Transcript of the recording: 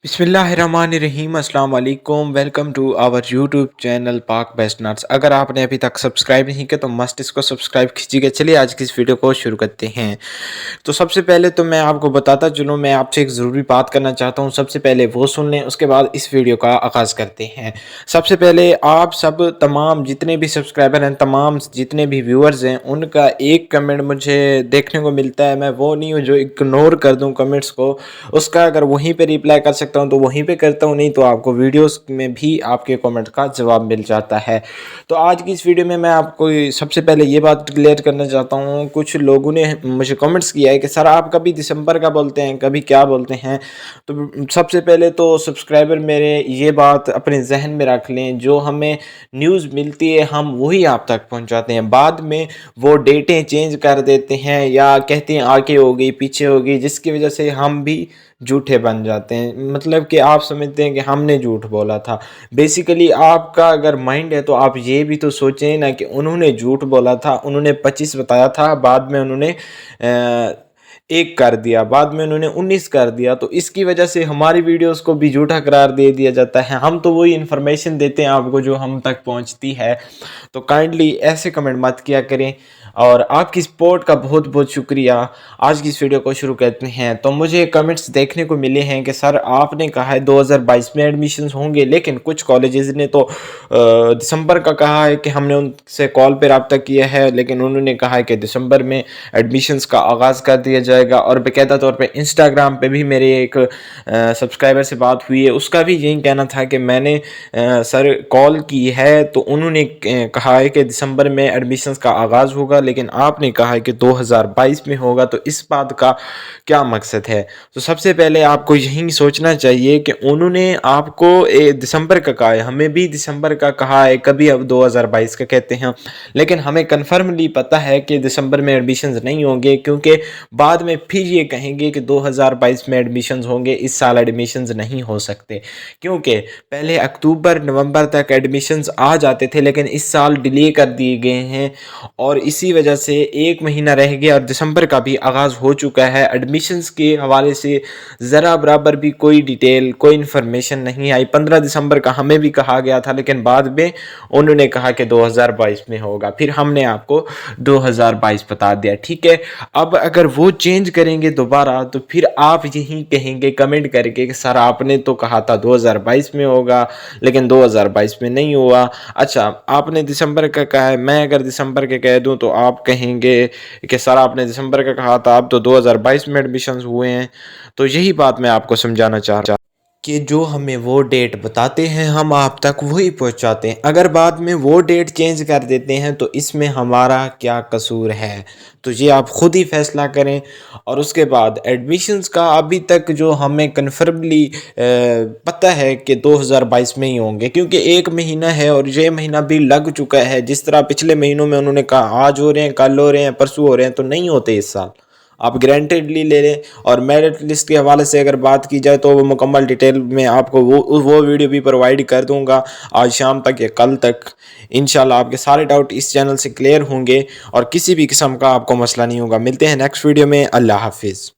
बिस्मिल्लाहिर्रहमानिर्रहीम अस्सलाम वालेकुम। Welcome to our YouTube channel Pak best nuts. अगर आपने अभी तक सब्सक्राइब नहीं किया तो मस्ट इसको सब्सक्राइब कीजिएगा। चलिए आज की इस वीडियो को शुरू करते हैं। तो सबसे पहले तो मैं आपको बताता चलूँ, मैं आपसे एक ज़रूरी बात करना चाहता हूँ। सबसे पहले वो सुन लें, उसके बाद इस वीडियो का आगाज़ करते हैं। सबसे पहले आप सब तमाम जितने भी सब्सक्राइबर हैं, तमाम जितने भी व्यूअर्स हैं, उनका एक कमेंट मुझे देखने को मिलता है। मैं वो नहीं हूँ जो इग्नोर कर दूँ कमेंट्स को, उसका अगर वहीं पे रिप्लाई कर सकता हूँ तो वहीं पे करता हूँ, नहीं तो आपको वीडियोस में भी आपके कमेंट का जवाब मिल जाता है। तो आज की इस वीडियो में मैं आपको सबसे पहले ये बात क्लियर करना चाहता हूँ। कुछ लोगों ने मुझे कमेंट्स किया है कि सर आप कभी दिसंबर का बोलते हैं, कभी क्या बोलते हैं। तो सबसे पहले तो सब्सक्राइबर मेरे ये बात अपने जहन में रख लें, जो हमें न्यूज़ मिलती है हम वही आप तक पहुँचाते हैं। बाद में वो डेटें चेंज कर देते हैं या कहते हैं आगे हो गई पीछे हो गई, जिसकी वजह से हम भी झूठे बन जाते हैं। मतलब कि आप समझते हैं कि हमने झूठ बोला था। बेसिकली आपका अगर माइंड है तो आप ये भी तो सोचें ना कि उन्होंने झूठ बोला था, उन्होंने 25 बताया था, बाद में उन्होंने एक कर दिया, बाद में उन्होंने 19 कर दिया। तो इसकी वजह से हमारी वीडियोस को भी झूठा करार दे दिया जाता है। हम तो वही इन्फॉर्मेशन देते हैं आपको जो हम तक पहुंचती है। तो काइंडली ऐसे कमेंट मत किया करें। और आपकी सपोर्ट का बहुत बहुत शुक्रिया। आज की इस वीडियो को शुरू करते हैं। तो मुझे कमेंट्स देखने को मिले हैं कि सर आपने कहा है 2022 में एडमिशन्स होंगे, लेकिन कुछ कॉलेजेस ने तो दिसंबर का कहा है कि हमने उनसे कॉल पर रब्ता किया है, लेकिन उन्होंने कहा है कि दिसंबर में एडमिशन्स का आगाज़ कर दिया जाएगा। और बाकायदा तौर पर इंस्टाग्राम पर भी मेरे एक सब्सक्राइबर से बात हुई है, उसका भी यही कहना था कि मैंने सर कॉल की है तो उन्होंने कहा है कि दिसंबर में एडमिशन्स का आगाज़ होगा, लेकिन आपने कहा है कि 2022 में होगा। तो इस बात का क्या मकसद है? तो सबसे पहले आपको यही सोचना चाहिए कि उन्होंने आपको दिसंबर का कहा है, हमें भी दिसंबर का कहा है, कभी अब 2022 का कहते हैं, लेकिन हमें कन्फर्मली पता है कि दिसंबर में एडमिशन्स नहीं होंगे, क्योंकि बाद में फिर ये कहेंगे कि 2022 में एडमिशन्स होंगे, इस साल एडमिशन्स नहीं हो सकते। क्योंकि पहले अक्टूबर नवंबर तक एडमिशन्स आ जाते थे, लेकिन इस साल डिले कर दिए गए हैं और इसी वजह से एक महीना रह गया और दिसंबर का भी आगाज़ हो चुका है। एडमिशन्स के हवाले से ज़रा बराबर भी कोई डिटेल, कोई इन्फॉर्मेशन नहीं आई। 15 दिसंबर का हमें भी कहा गया था, लेकिन बाद में उन्होंने कहा कि 2022 में होगा, फिर हमने आपको 2022 बता दिया। ठीक है, अब अगर वो चेंज करेंगे दोबारा तो फिर आप यही कहेंगे कमेंट करके कि सर आपने तो कहा था 2022 में होगा, लेकिन 2022 में नहीं हुआ। अच्छा, आपने दिसंबर का कहा है, मैं अगर दिसंबर के कह दूं तो आप कहेंगे कि सर आपने दिसंबर का कहा था, अब तो 2022 में एडमिशन्स हुए हैं। तो यही बात मैं आपको समझाना चाह रहा कि जो हमें वो डेट बताते हैं हम आप तक वही पहुंचाते हैं। अगर बाद में वो डेट चेंज कर देते हैं तो इसमें हमारा क्या कसूर है? तो ये आप खुद ही फैसला करें। और उसके बाद एडमिशन्स का अभी तक जो हमें कन्फर्मली पता है कि 2022 में ही होंगे, क्योंकि एक महीना है और ये महीना भी लग चुका है। जिस तरह पिछले महीनों में उन्होंने कहा आज हो रहे हैं, कल हो रहे हैं, परसों हो रहे हैं, तो नहीं होते इस साल। आप ग्रांटेडली ले लें। और मेरिट लिस्ट के हवाले से अगर बात की जाए तो वो मुकम्मल डिटेल में आपको वो वीडियो भी प्रोवाइड कर दूंगा आज शाम तक या कल तक। इंशाल्लाह आपके सारे डाउट इस चैनल से क्लियर होंगे और किसी भी किस्म का आपको मसला नहीं होगा। मिलते हैं नेक्स्ट वीडियो में। अल्लाह हाफिज़।